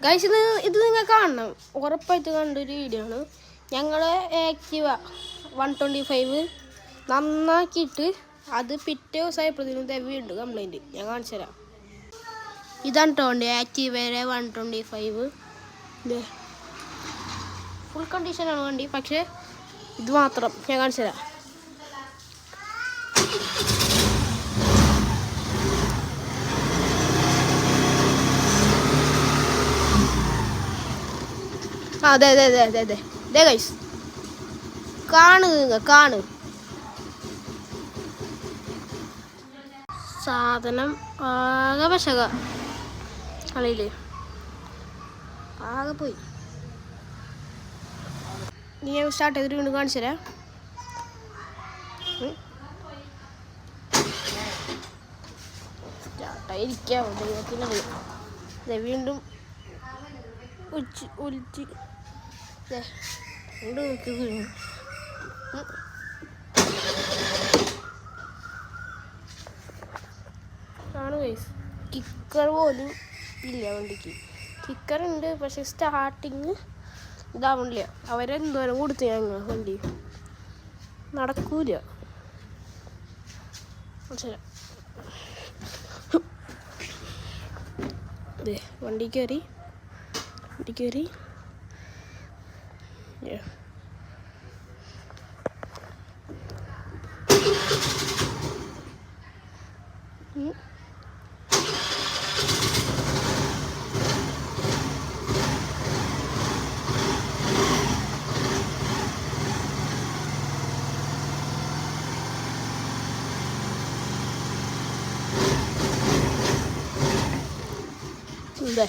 Guys ഇത് നിങ്ങൾ കാണണം, ഉറപ്പായിട്ട് കണ്ടൊരു വീഡിയോ ആണ്. ഞങ്ങൾ ആക്റ്റീവ 125 നന്നാക്കിയിട്ട് അത് പിറ്റേ ദിവസമായപ്പോഴത്തേനും വീണ്ടും കംപ്ലൈൻറ്റ്. ഞാൻ കാണിച്ചു തരാം. ഇതാണ് കേട്ടോ ആക്റ്റീവയുടെ 125. ഫുൾ കണ്ടീഷനാണ് വണ്ടി, പക്ഷേ ഇത് മാത്രം ഞാൻ കാണിച്ചു തരാം. അതെ അതെ അതെ അതെ അതെ അതെ ഗൈസ്, കാണു സാധനം ആകെ വശക കളിയില് ആകെ പോയി. നീ സ്റ്റാർട്ട് ചെയ്തിട്ട് വീണ്ടും കാണിച്ചു തരാം. സ്റ്റാർട്ടായിരിക്കാം ദൈവത്തിനറിയാം. വീണ്ടും ഒലിച്ച് ആണ് ഗൈസ്. കിക്കർ പോലും ഇല്ല വണ്ടിക്ക്. കിക്കറുണ്ട്, പക്ഷെ സ്റ്റാർട്ടിങ് ഇതാവണില്ല. അവരെന്തോരം കൊടുത്തു ഞങ്ങൾ വണ്ടി നടക്കൂല. അതെ വണ്ടി കയറി അതെ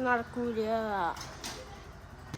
നടക്കൂല.